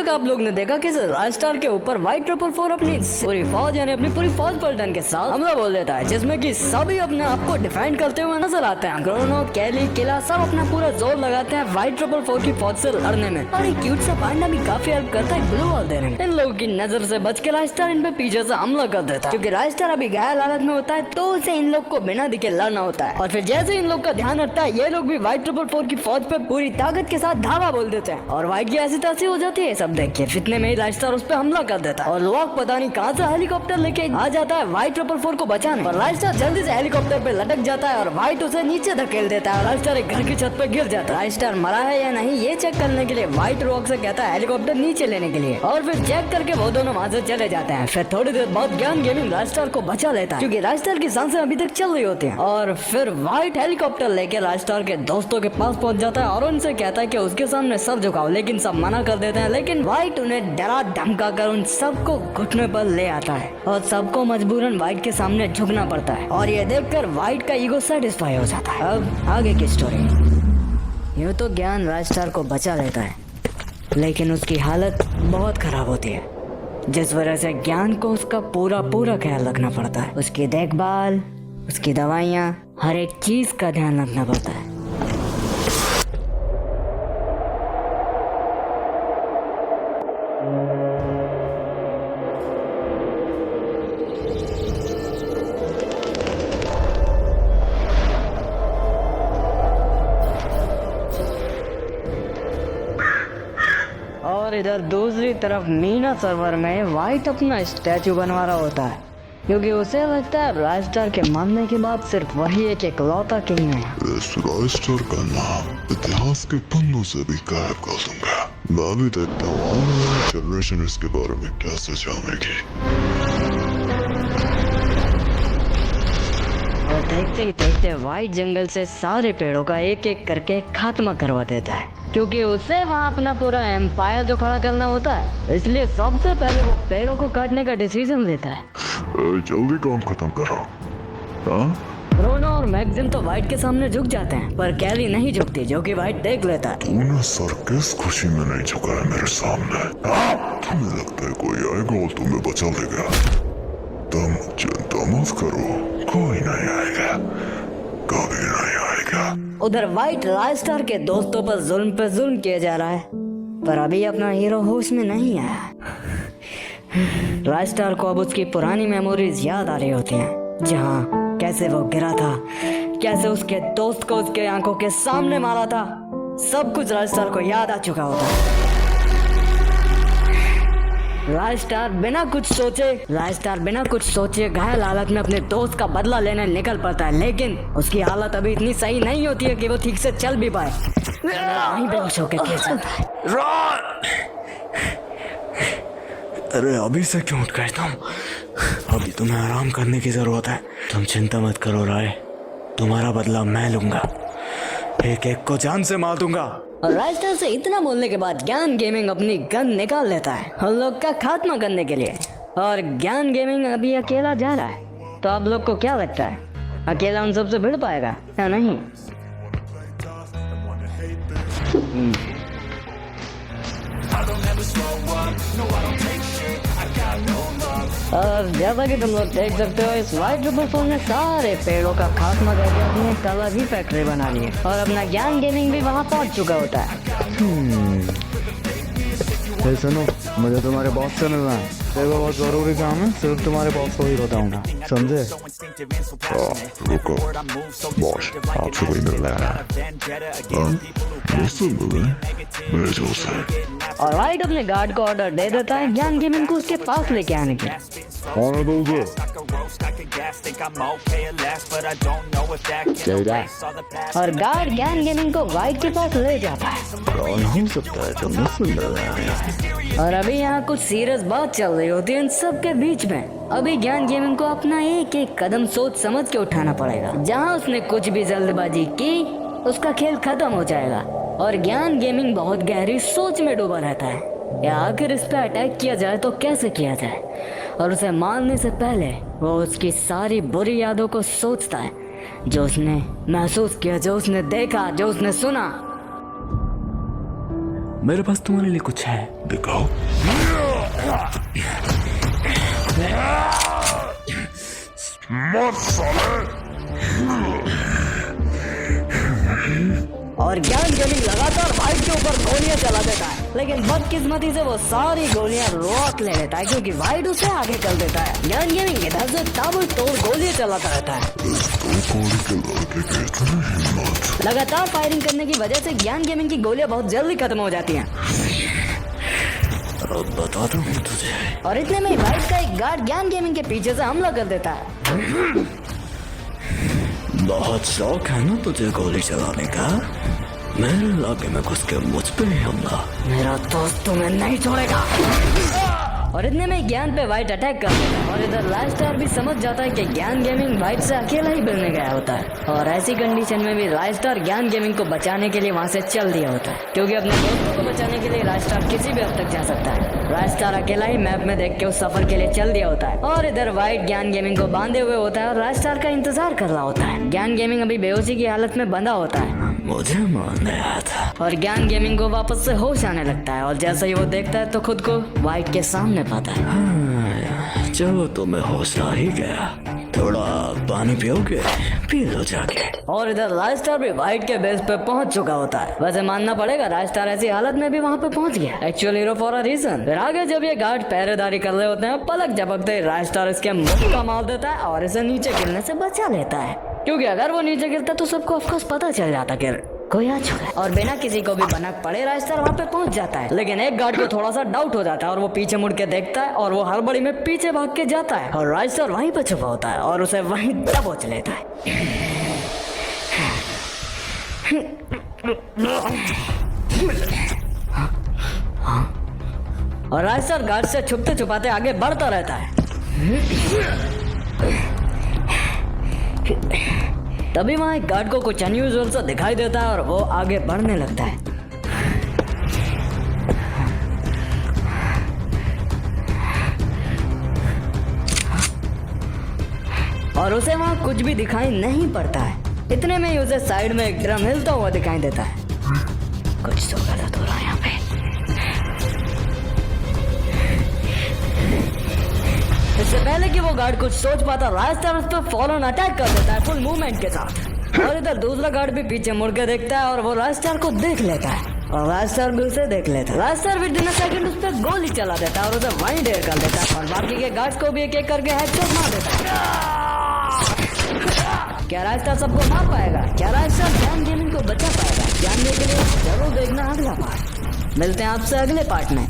तक आप लोग ने देखा कि राजस्टार के ऊपर व्हाइट 444 अपनी पूरी फौज यानी अपनी पूरी फौज पलटन के साथ हमला बोल देता है, जिसमें कि सभी अपने आप को डिफेंड करते हुए नजर आते हैं। क्रोनो, कैली, किला सब अपना पूरा जोर लगाते हैं व्हाइट 444 की फौज से लड़ने में। और एक क्यूट सा पांडा भी काफी हेल्प करता है ब्लू वॉल देने में। इन लोगों की नजर से बच के राजस्टार इन पे पीछे से हमला कर देता है। क्योंकि राजस्टार अभी घायल हालत में होता है तो उसे इन लोग को बिना दिखे लड़ना होता है। और फिर जैसे इन लोग का ध्यान हटता है, ये लोग भी व्हाइट 444 की फौज पे पूरी ताकत के साथ धावा बोल देते हैं। और व्हाइट की ऐसी तैसी हो जाती है सब देख के। इतने में ही राजस्टार उस पे हमला कर देता है और लोग पता नहीं कहां से हेलीकॉप्टर लेके आ जाता है व्हाइट 444 को बचाने। और राजस्टार जल्दी से हेलीकॉप्टर पे लटक जाता है और व्हाइट उसे नीचे धकेल देता है। राजस्टार एक घर की छत पे गिर जाता है। राजस्टार मरा है या नहीं ये चेक करने के लिए व्हाइट रॉक से कहता है हेलीकॉप्टर नीचे लेने के लिए। और फिर चेक करके वो दोनों वहाँ से चले जाते हैं। फिर थोड़ी देर बाद ज्ञान गेमिंग राजस्टार को बचा लेता है क्योंकि राजस्टार की सांसें अभी तक चल रही होती हैं। और फिर व्हाइट हेलीकॉप्टर लेके राजस्टार के दोस्तों के पास पहुंच जाता है और उनसे कहता है कि उसके सामने सर झुकाओ, लेकिन सब मना कर देते हैं। लेकिन व्हाइट उन्हें डरा धमका कर उन सबको घुटने पर ले आता है और सबको मजबूरन व्हाइट के सामने झुकना पड़ता है। और ये देखकर व्हाइट का ईगो सेटिस्फाई हो जाता है। अब आगे की स्टोरी। यूँ तो ज्ञान राजस्टार को बचा लेता है, लेकिन उसकी हालत बहुत खराब होती है, जिस वजह से ज्ञान को उसका पूरा ख्याल रखना पड़ता है। उसकी देखभाल, उसकी दवाइयाँ, हर एक चीज का ध्यान रखना पड़ता है। और इधर दूसरी तरफ मीना सर्वर में व्हाइट अपना स्टैचू बनवा रहा होता है क्योंकि उसे लगता है राजस्टार के मरने के बाद सिर्फ वही एक इकलौता किंग है। इस राजस्टार का नाम इतिहास के पन्नों से भी गायब कर दूंगा। मैं भी देखता हूँ आने वाली जनरेशन इसके बारे में कैसे जानेगी। और देखते ही देखते व्हाइट जंगल से सारे पेड़ों का एक एक करके खात्मा करवा देता है क्योंकि उसे वहाँ अपना पूरा एम्पायर जो खड़ा करना होता है। इसलिए सबसे पहले वो पेड़ों को काटने का डिसीजन लेता है। जल्दी काम खत्म करो। क्रोनो और मैगजिम तो व्हाइट के सामने झुक जाते हैं, पर कैली नहीं झुकती, जो कि व्हाइट देख लेता है। तूने सर किस खुशी में नहीं झुका है मेरे सामने? तुम्हें लगता है कोई आएगा और तुम्हें बचा लेगा? तुम चिंता मत करो, कोई नहीं आएगा, कभी नहीं आएगा। उधर व्हाइट राजस्टार के दोस्तों पर जुल्म किया जा रहा है, पर अभी अपना हीरो होश में नहीं आया। राजस्टार को अब उसकी पुरानी मेमोरीज याद आ रही होती हैं, जहाँ कैसे वो गिरा था, कैसे उसके दोस्त को उसके आंखों के सामने मारा था। सब कुछ राजस्टार को याद आ चुका होता है। राजस्टार बिना कुछ सोचे घायल हालत में अपने दोस्त का बदला लेने निकल पड़ता है, लेकिन उसकी हालत अभी इतनी सही नहीं होती है कि वो ठीक से चल भी पाए। वहीं बेहोश होकर गिर जाता है। अरे अभी से क्यों उठ गए तुम? अभी तुम्हें आराम करने की जरूरत है। तुम चिंता मत करो राय, तुम्हारा बदला मैं लूंगा, एक एक को जान से मार दूंगा। और राजस्टार से इतना बोलने के बाद ज्ञान गेमिंग अपनी गन निकाल लेता है हम लोग का खात्मा करने के लिए। और ज्ञान गेमिंग अभी अकेला जा रहा है, तो आप लोग को क्या लगता है अकेला उन सबसे भिड़ पाएगा या नहीं? और जैसा कि तुम लोग देख सकते हो, इस व्हाइट 444 ने सारे पेड़ों का खात्मा करके अपनी एक अलग ही फैक्ट्री बना ली है और अपना ज्ञान गेमिंग भी वहाँ पहुँच चुका होता है। सुनो, मुझे तुम्हारे बॉस से मिलना है। देखो बहुत जरूरी काम है, सिर्फ तुम्हारे बॉस को ही बताऊंगा, समझे? रुको बॉस, आपसे कोई मिलने आया है? मुझसे मिले? मेरे जो से। और राइट अपने गार्ड को ऑर्डर दे देता है ज्ञान गेमिंग को उसके पास लेके आने की। आने दो उसे। और गार्ड ज्ञान गेमिंग को व्हाइट के पास ले जाता है। कौन हो सकता है जो मुझसे मिलने आया है? और अभी यहाँ कुछ सीरियस बात चल रही होती है इन सब के बीच में। अभी ज्ञान गेमिंग को अपना एक एक कदम सोच समझ के उठाना पड़ेगा। जहाँ उसने कुछ भी जल्दबाजी की, उसका खेल खत्म हो जाएगा। और ज्ञान गेमिंग बहुत गहरी सोच में डूबा रहता है, या आखिर इस पे अटैक किया जाए तो कैसे किया जाए। और उसे मारने से पहले वो उसकी सारी बुरी यादों को सोचता है, जो उसने महसूस किया, जो उसने देखा, जो उसने सुना। मेरे पास तुम्हारे लिए कुछ है। दिखाओ। मत साले। और ज्ञान गेमिंग लगातार वाइट के ऊपर गोलियां चला देता है, लेकिन बदकिस्मती से वो सारी गोलियां रोक ले लेता है क्योंकि वाइट उसे आगे कर देता है। ज्ञान गेमिंग इधर से ताबड़तोड़ गोलियां चलाता रहता है। के लड़के की इतनी हिम्मत। लगातार फायरिंग करने की वजह से ज्ञान गेमिंग की गोलियां बहुत जल्दी खत्म हो जाती हैं। अब बताता हूँ तुझे। और इतने में वाइट का एक गार्ड ज्ञान गेमिंग के पीछे से हमला कर देता है। बहुत शौक है ना तुझे गोली चलाने का? मेरे इलाके में घुस के मुझ पे ही हमला। मेरा दोस्त तुम्हें नहीं छोड़ेगा। और इतने में ज्ञान पे वाइट अटैक कर देता है और इधर लाइस्टार भी समझ जाता है कि ज्ञान गेमिंग वाइट से अकेला ही मिलने गया होता है। और ऐसी कंडीशन में भी लाइस्टार ज्ञान गेमिंग को बचाने के लिए वहाँ से चल दिया होता है क्योंकि अपने दोस्तों को बचाने के लिए लाइस्टार किसी भी हद तक जा सकता है। लाइस्टार अकेला ही मैप में देख के उस सफर के लिए चल दिया होता है और इधर वाइट ज्ञान गेमिंग को बांधे हुए होता है और लाइस्टार का इंतजार कर रहा होता है। ज्ञान गेमिंग अभी बेहोशी की हालत में बंधा होता है। मुझे मारने आया था। और ज्ञान गेमिंग को वापस से होश आने लगता है और जैसे ही वो देखता है तो खुद को वाइट के सामने पाता है। चलो तुम्हें होश आ ही गया, थोड़ा पानी पियोगे? पी लो जाके। और इधर लाइस्टार भी वाइट के बेस पे पहुंच चुका होता है। वैसे मानना पड़ेगा लाइस्टार ऐसी हालत में भी वहां पे पहुंच गया, actually hero for a reason. फिर आगे जब ये गार्ड पहरेदारी कर रहे होते हैं, पलक झपकते ही लाइस्टार इसके मुंह का मार देता है और इसे नीचे गिरने से बचा लेता है क्योंकि अगर वो नीचे गिरता तो सबको ऑफकोर्स पता चल जाता कि कोई आ चुका है। और बिना किसी को भी भनक पड़े लाइस्टार वहाँ पे पहुंच जाता है, लेकिन एक गार्ड को थोड़ा सा डाउट हो जाता है और वो पीछे मुड़ के देखता है और वो हड़बड़ी में पीछे भाग के जाता है और लाइस्टार वहीं पे छुपा होता है और उसे वहीं दबोच लेता है। और लाइस्टार गार्ड से छुपते छुपाते आगे बढ़ता रहता है। तभी वहाँ एक गार्ड को कुछ अनयूजुअल सा दिखाई देता है और वो आगे बढ़ने लगता है। और उसे वहाँ कुछ भी दिखाई नहीं पड़ता है। इतने में ही उसे साइड में एक ड्रम हिलता हुआ दिखाई देता है। कुछ तो गलत हो रहा है यहाँ पे। इससे पहले कि वो गार्ड कुछ सोच पाता, लाइस्टार उस पर फॉरन अटैक कर देता है फुल मूवमेंट के साथ। और इधर दूसरा गार्ड भी पीछे मुड़ के देखता है और वो लाइस्टार को देख लेता है और लाइस्टार भी उसे देख लेता है। लाइस्टार विद इन अ सेकंड उस पर गोली चला देता है और उसे वहीं ढेर कर देता है और बाकी के गार्ड्स को भी एक एक करके हेडशॉट मार देता है। क्या लाइस्टार सबको मार पाएगा? क्या लाइस्टार ज्ञान गेमिंग को बचा पाएगा? जानने के लिए जरूर देखना अगला पार्ट। मिलते हैं आपसे अगले पार्ट में।